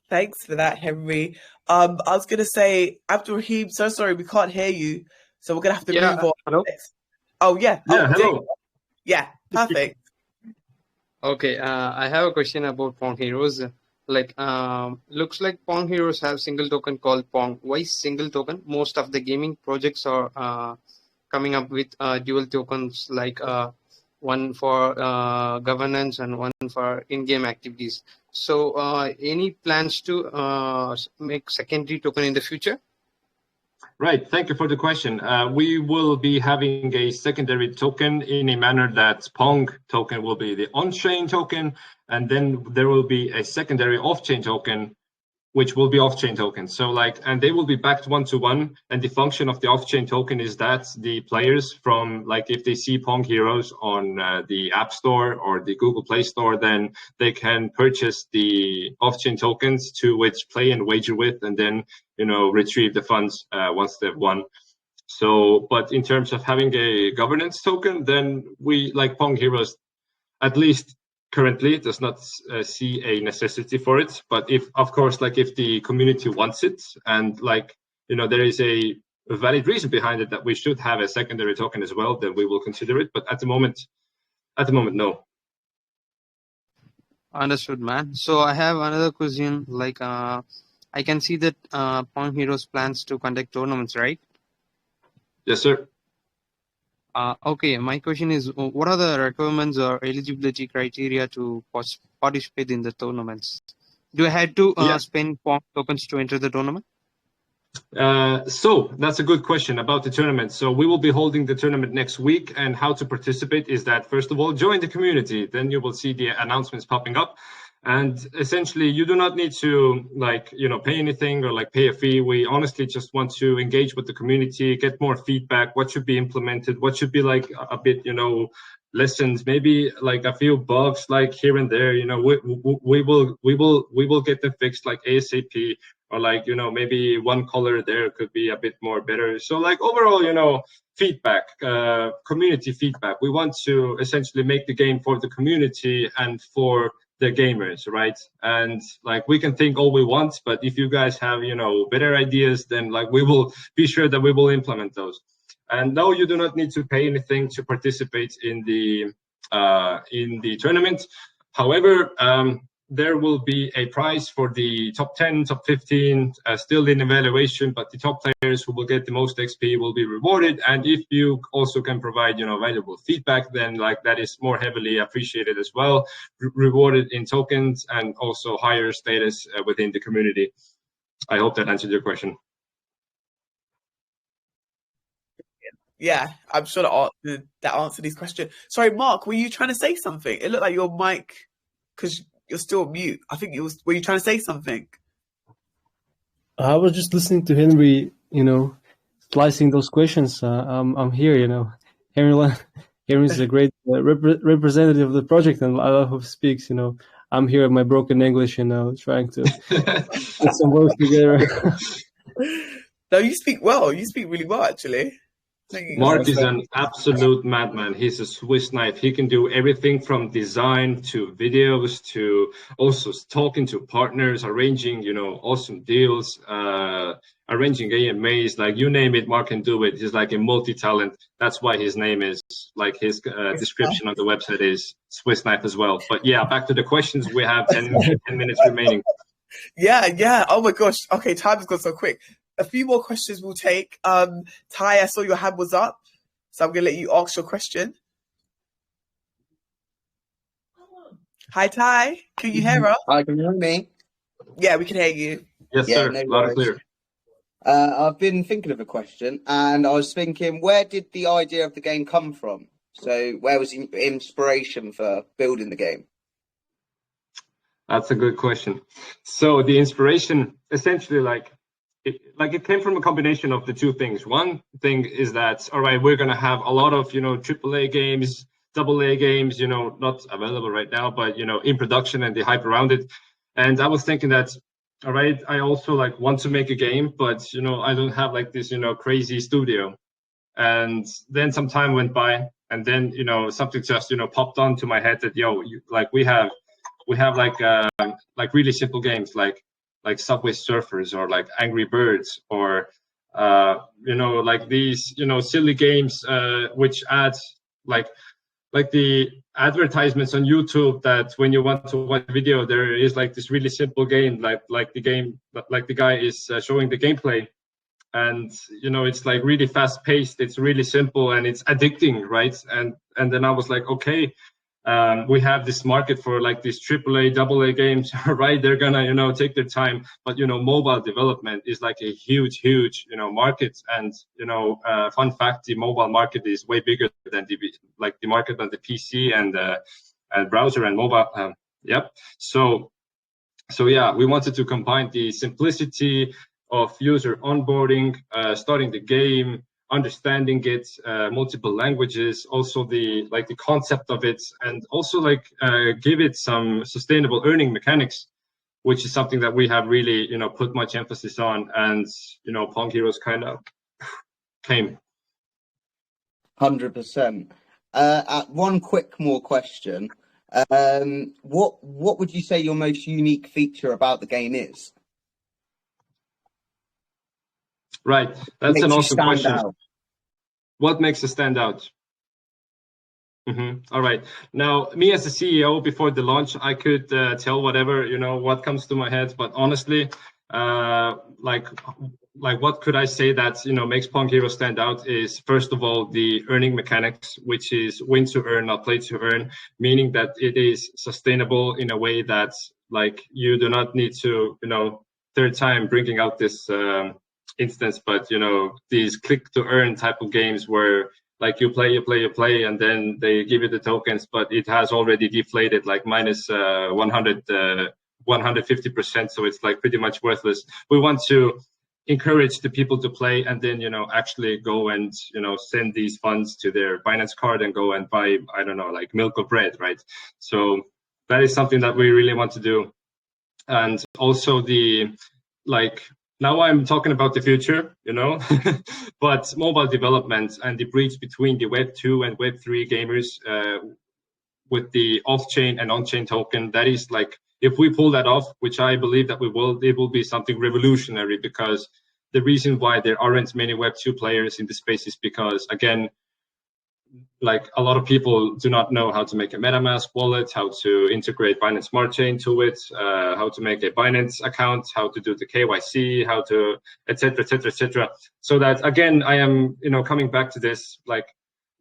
Thanks for that, Henry. I was gonna say, Abdul Rahim, so sorry we can't hear you, so we're gonna have to move on. Hello? Oh yeah. Yeah, oh, hello. Yeah, perfect. Okay, I have a question about Pong Heroes. Like, looks like Pong Heroes have single token called Pong. Why single token? Most of the gaming projects are coming up with dual tokens, like one for governance and one for in-game activities. So, any plans to make secondary token in the future? Right, thank you for the question. We will be having a secondary token in a manner that Pong token will be the on-chain token, and then there will be a secondary off-chain token, which will be off-chain tokens. So like, and they will be backed 1-to-1. And the function of the off-chain token is that the players from, like, if they see Pong Heroes on the App Store or the Google Play Store, then they can purchase the off-chain tokens to which play and wager with, and then, you know, retrieve the funds once they've won. So, but in terms of having a governance token, then we, like Pong Heroes, at least currently does not see a necessity for it. But if, of course, like if the community wants it, and like, you know, there is a valid reason behind it that we should have a secondary token as well, then we will consider it. But at the moment, no. Understood, man. So I have another question. Like, I can see that Pong Heroes plans to conduct tournaments, right? Yes, sir. Okay, my question is, what are the requirements or eligibility criteria to participate in the tournaments? Do I have to spend Pong tokens to enter the tournament? So that's a good question about the tournament. So we will be holding the tournament next week, and how to participate is that, first of all, join the community. Then you will see the announcements popping up. And essentially, you do not need to, like, you know, pay anything or like pay a fee. We honestly just want to engage with the community, get more feedback, what should be implemented, what should be like a bit, you know, lessons, maybe like a few bugs like here and there. You know, we will get them fixed like ASAP, or like, you know, maybe one color there could be a bit more better. So like overall, you know, feedback, community feedback. We want to essentially make the game for the community and for the gamers, right? And like, we can think all we want, but if you guys have, you know, better ideas, then like we will be sure that we will implement those. And no, you do not need to pay anything to participate in the tournament. However, there will be a prize for the top 10, top 15, still in evaluation, but the top players who will get the most XP will be rewarded. And if you also can provide, you know, valuable feedback, then like that is more heavily appreciated as well, rewarded in tokens and also higher status within the community. I hope that answered your question. Yeah, I'm sure that answered these questions. Sorry, Mark, were you trying to say something? It looked like your mic, because you're still mute. I think were you trying to say something? I was just listening to Henry, you know, slicing those questions. I'm here, you know. Henry's a great representative of the project, and I love who speaks, you know. I'm here with my broken English, you know, trying to put some words together. No, you speak well. You speak really well, actually. Mark is an absolute madman. He's a Swiss knife. He can do everything from design to videos to also talking to partners, arranging, you know, awesome deals, arranging AMAs, like you name it, Mark can do it. He's like a multi-talent. That's why his name is, like his description on the website is Swiss knife as well. But yeah, back to the questions. We have 10 minutes remaining. Yeah. Oh my gosh. Okay, time has gone so quick. A few more questions we'll take. Ty, I saw your hand was up, so I'm going to let you ask your question. Hi, Ty. Can you hear us? Hi, can you hear me? Yeah, we can hear you. Yes, sir. No Loud and clear. I've been thinking of a question, and I was thinking, where did the idea of the game come from? So where was the inspiration for building the game? That's a good question. So the inspiration essentially it came from a combination of the two things. One thing is that, all right, we're going to have a lot of, AAA games, AA games, not available right now, but, in production and the hype around it. And I was thinking that, all right, I also want to make a game, but, I don't have this, crazy studio. And then some time went by, and then, something just, popped onto my head that, we have really simple games like Subway Surfers or like Angry Birds or these silly games which add like the advertisements on YouTube, that when you want to watch a video there is this really simple game like the guy is showing the gameplay, and it's really fast paced, it's really simple, and it's addicting, right? And then I was like, okay, we have this market for these AAA, AA games, right? They're gonna, take their time, but mobile development is a huge, market. And fun fact: the mobile market is way bigger than the market on the PC and browser and mobile. Yep. So yeah, we wanted to combine the simplicity of user onboarding, starting the game, understanding it, multiple languages, also the concept of it, and also give it some sustainable earning mechanics, which is something that we have really put much emphasis on, and Pong Heroes kind of came. 100%. One quick more question. What would you say your most unique feature about the game is? Right, that's an awesome question. What makes us stand out? All right. Now, me as a CEO, before the launch, I could tell whatever, what comes to my head. But honestly, what could I say that, makes Pong Heroes stand out is, first of all, the earning mechanics, which is win to earn, not play to earn, meaning that it is sustainable in a way that, you do not need to, third time bringing out this instance, but these click to earn type of games where you play, and then they give you the tokens, but it has already deflated minus 150%, so it's pretty much worthless. We want to encourage the people to play, and then actually go and send these funds to their Binance card and go and buy, I don't know, milk or bread, right? So that is something that we really want to do. And also now I'm talking about the future, but mobile development and the bridge between the Web 2 and Web 3 gamers with the off-chain and on-chain token, that is if we pull that off, which I believe that we will, it will be something revolutionary, because the reason why there aren't many Web 2 players in the space is because, again, a lot of people do not know how to make a MetaMask wallet, how to integrate Binance Smart Chain to it, how to make a Binance account, how to do the KYC, how to, etc., etc., etc. So that, again, I am, coming back to this,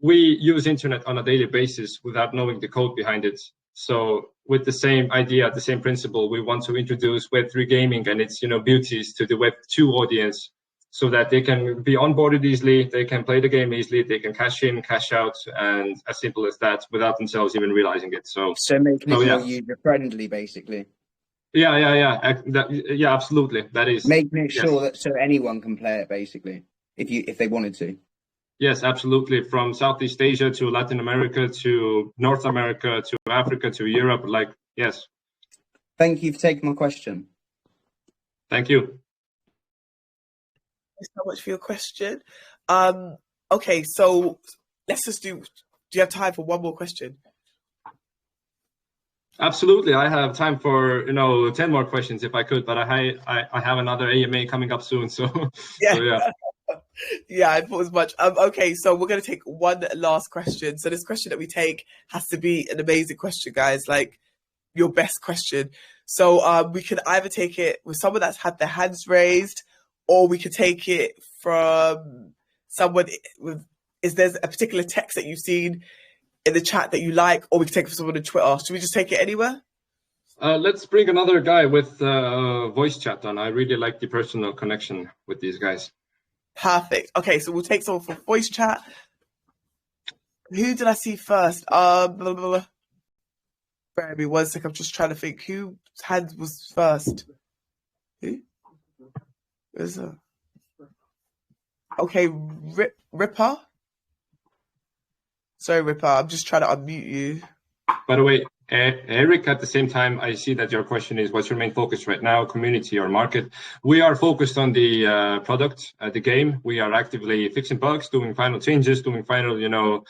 we use internet on a daily basis without knowing the code behind it. So with the same idea, the same principle, we want to introduce Web3 gaming and its, beauties to the Web2 audience, so that they can be onboarded easily, they can play the game easily, they can cash in, cash out, and as simple as that, without themselves even realizing it. So making it more user-friendly, basically. Yeah, absolutely. That is making it sure that so anyone can play it, basically, if they wanted to. Yes, absolutely. From Southeast Asia to Latin America to North America to Africa to Europe, yes. Thank you for taking my question. Thank you. Thanks so much for your question. Okay, so let's just do you have time for one more question? Absolutely. I have time for 10 more questions if I could, but I have another AMA coming up soon, so yeah. So, yeah. Yeah, I thought as much. Okay, so we're going to take one last question. So this question that we take has to be an amazing question, guys, your best question. So we can either take it with someone that's had their hands raised, or we could take it from someone is there a particular text that you've seen in the chat that you like, or we can take it from someone on Twitter. Should we just take it anywhere? Let's bring another guy with voice chat on. I really like the personal connection with these guys. Perfect. Okay, so we'll take someone from voice chat. Who did I see first? Blah, blah, blah. Bear with me 1 sec. I'm just trying to think who was first. Who? Is it? Okay, Ripper. Sorry, Ripper. I'm just trying to unmute you. By the way, Eric, at the same time, I see that your question is what's your main focus right now, community or market? We are focused on the product, the game. We are actively fixing bugs, doing final changes, doing final,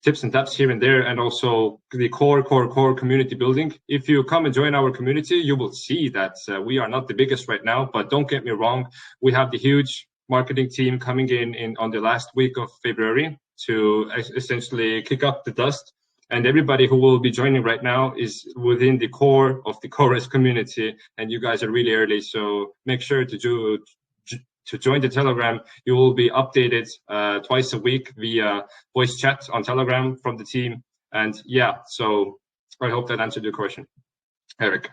tips and taps here and there, and also the core community building. If you come and join our community, you will see that we are not the biggest right now, but don't get me wrong, we have the huge marketing team coming in on the last week of February to essentially kick up the dust. And everybody who will be joining right now is within the core of the chorus community, and you guys are really early, so make sure to join the Telegram. You will be updated twice a week via voice chat on Telegram from the team. And yeah, so I hope that answered your question, Eric.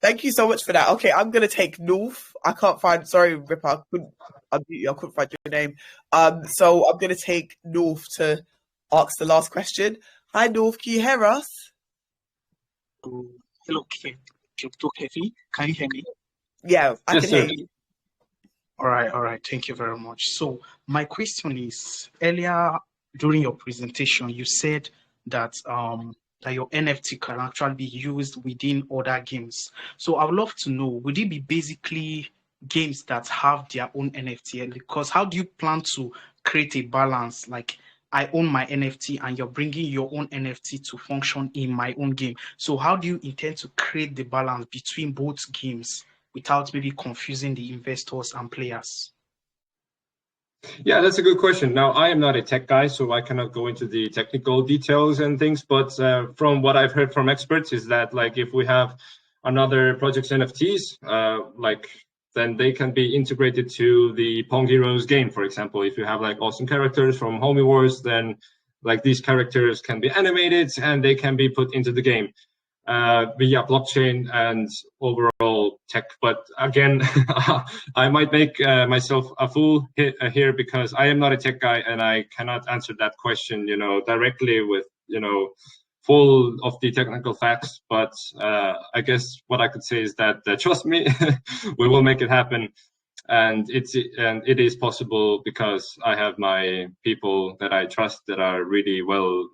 Thank you so much for that. Okay, I'm gonna take North. I can't find. Sorry, Ripper. I couldn't find your name. So I'm gonna take North to ask the last question. Hi, North. Can you hear us? Hello, Crypto Heavy. Can you hear me? Yeah, I can hear you. All right. Thank you very much. So my question is, earlier during your presentation, you said that that your NFT can actually be used within other games. So I would love to know, would it be basically games that have their own NFT? Because how do you plan to create a balance? Like, I own my NFT and you're bringing your own NFT to function in my own game. So how do you intend to create the balance between both games without maybe confusing the investors and players? Yeah, that's a good question. Now, I am not a tech guy, so I cannot go into the technical details and things. But from what I've heard from experts is that, like, if we have another project's NFTs, then they can be integrated to the Pong Heroes game, for example. If you have like awesome characters from Homie Wars, then like these characters can be animated and they can be put into the game via blockchain and overall tech. But again, I might make myself a fool here because I am not a tech guy and I cannot answer that question, directly with, full of the technical facts. But I guess what I could say is that trust me, we will make it happen. And it is possible because I have my people that I trust that are really well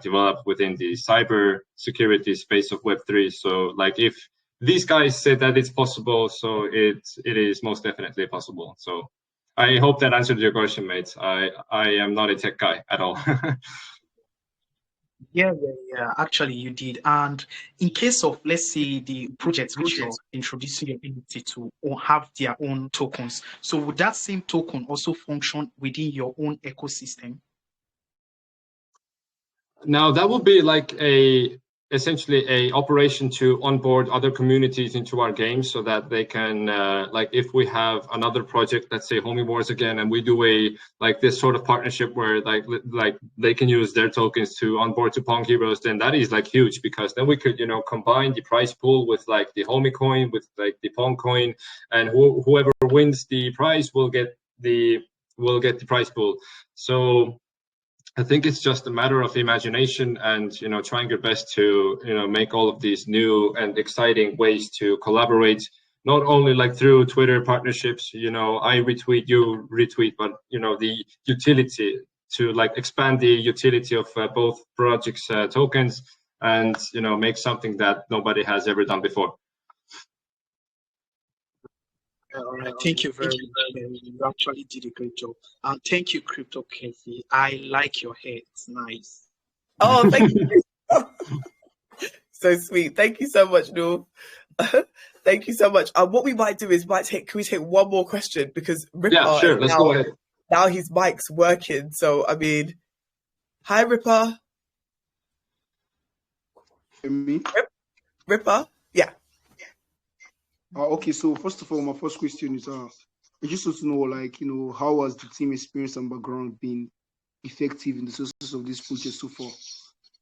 developed within the cyber security space of Web3. So like if these guys say that it's possible, so it is most definitely possible. So I hope that answered your question, mate. I am not a tech guy at all. Yeah. Actually, you did. And in case of, let's say, the projects which you're introducing your entity to or have their own tokens, so would that same token also function within your own ecosystem? Now that would be like essentially a operation to onboard other communities into our game so that they can like if we have another project, let's say Homie Wars again, and we do a like this sort of partnership where like they can use their tokens to onboard to Pong Heroes, then that is like huge because then we could combine the prize pool with like the Homie coin with like the Pong coin, and whoever wins the prize will get the prize pool. So I think it's just a matter of imagination and trying your best to make all of these new and exciting ways to collaborate, not only like through Twitter partnerships, I retweet, you retweet, but the utility to like expand the utility of both projects' tokens and make something that nobody has ever done before. Thank you very much. You actually did a great job. And thank you, Crypto Casey. I like your hair. It's nice. Oh, thank you. So sweet. Thank you so much, Noor. Thank you so much. What we might do is can we take one more question because Ripper, yeah, sure. Let's go ahead. Now his mic's working. So I mean, hi Ripper. Me? Ripper? Yeah. Okay, so first of all, my first question is I just want to know, like, how has the team experience and background been effective in the success of this project so far?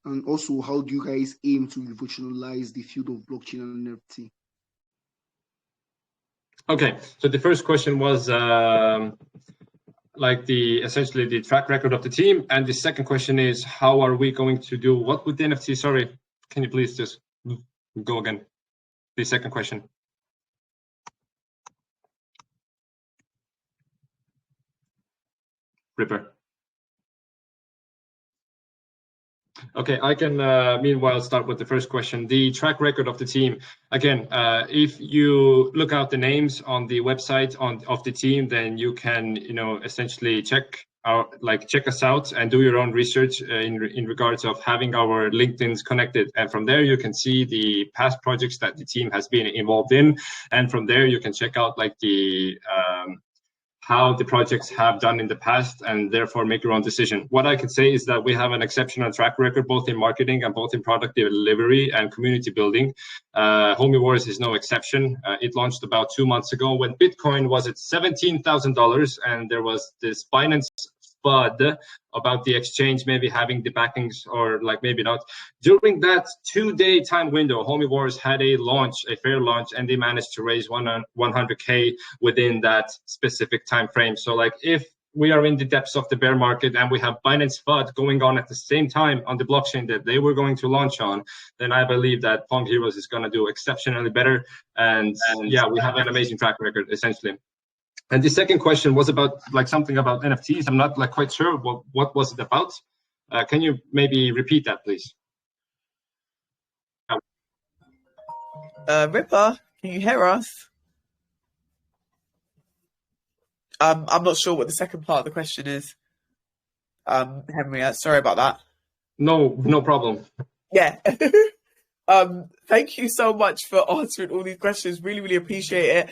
And also, how do you guys aim to revolutionize the field of blockchain and NFT? Okay, so the first question was like essentially the track record of the team. And the second question is, how are we going to do what with the NFT? Sorry, can you please just go again? The second question. Ripper. Okay, I can meanwhile start with the first question. The track record of the team. Again, if you look out the names on the website of the team, then you can, essentially check us out and do your own research in regards of having our LinkedIn's connected. And from there, you can see the past projects that the team has been involved in. And from there, you can check out like the how the projects have done in the past, and therefore make your own decision. What I can say is that we have an exceptional track record, both in marketing and both in product delivery and community building. Home Heroes is no exception. It launched about 2 months ago when Bitcoin was at $17,000, and there was this Binance FUD about the exchange maybe having the backings or like maybe not. During that 2-day time window, Home Heroes had a fair launch, and they managed to raise 100K within that specific time frame. So like if we are in the depths of the bear market and we have Binance FUD going on at the same time on the blockchain that they were going to launch on, then I believe that Pong Heroes is going to do exceptionally better. And yeah, we have an amazing track record essentially. And the second question was about like something about NFTs. I'm not like quite sure what was it about. Can you maybe repeat that, please? Ripper, can you hear us? I'm not sure what the second part of the question is. Henry, sorry about that. No problem. Yeah. Thank you so much for answering all these questions. Really, really appreciate it.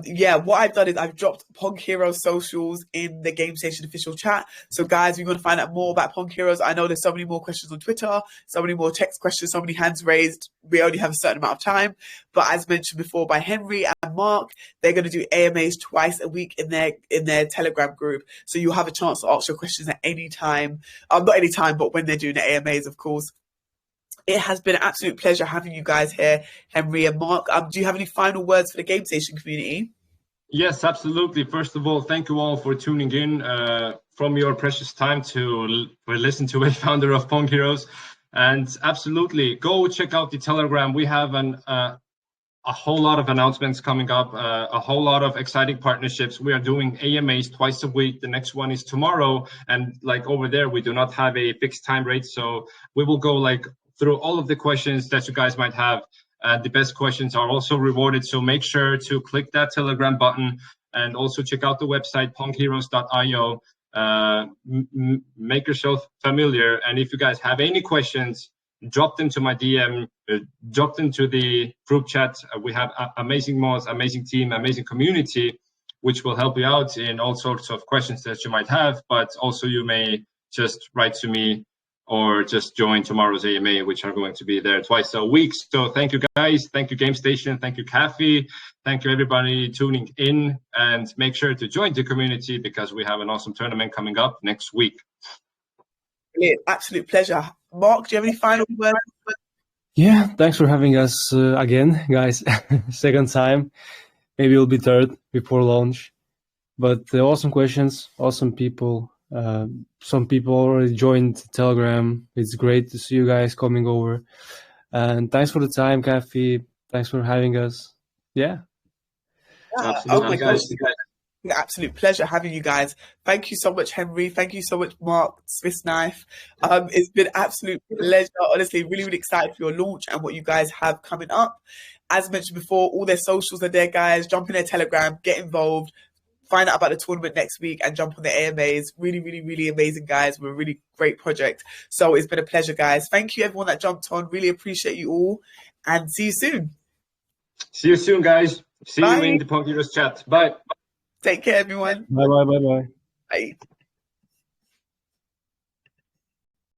Yeah, what I've done is I've dropped Pong Heroes socials in the GameStation official chat. So guys, if you want to find out more about Pong Heroes, I know there's so many more questions on Twitter, so many more text questions, so many hands raised. We only have a certain amount of time. But as mentioned before by Henry and Mark, they're going to do AMAs twice a week in their Telegram group. So you'll have a chance to ask your questions at any time. Not any time, but when they're doing the AMAs, of course. It has been an absolute pleasure having you guys here, Henry and Mark. Do you have any final words for the GameStation community? Yes, absolutely. First of all, thank you all for tuning in from your precious time to listen to a founder of Pong Heroes. And absolutely, go check out the Telegram. We have a whole lot of announcements coming up, a whole lot of exciting partnerships. We are doing AMAs twice a week. The next one is tomorrow. And like over there, we do not have a fixed time rate. So we will go like through all of the questions that you guys might have. The best questions are also rewarded. So make sure to click that Telegram button and also check out the website, pongheroes.io. Make yourself familiar. And if you guys have any questions, drop them to my DM, drop them to the group chat. We have amazing mods, amazing team, amazing community, which will help you out in all sorts of questions that you might have. But also you may just write to me or just join tomorrow's AMA, which are going to be there twice a week. So thank you guys. Thank you GameStation. Thank you Kathy. Thank you everybody tuning in, and make sure to join the community because we have an awesome tournament coming up next week. Brilliant. Absolute pleasure. Mark, do you have any final words? Yeah, thanks for having us again, guys. Second time. Maybe it'll be third before launch. But awesome questions, awesome people. Some people already joined Telegram. It's great to see you guys coming over. And thanks for the time, Kathy. Thanks for having us. Yeah. Absolutely, oh my guys. gosh. Absolute pleasure having you guys. Thank you so much, Henry. Thank you so much, Mark, Swiss Knife. It's been absolute pleasure. Honestly, really, really excited for your launch and what you guys have coming up. As mentioned before, all their socials are there, guys. Jump in their Telegram, get involved. Find out about the tournament next week and jump on the AMAs. Really, really, really amazing, guys. We're a really great project. So it's been a pleasure, guys. Thank you, everyone that jumped on. Really appreciate you all. And see you soon. See you soon, guys. See Bye. you in the Pong Heroes chat. Bye. Take care, everyone. Bye. Bye.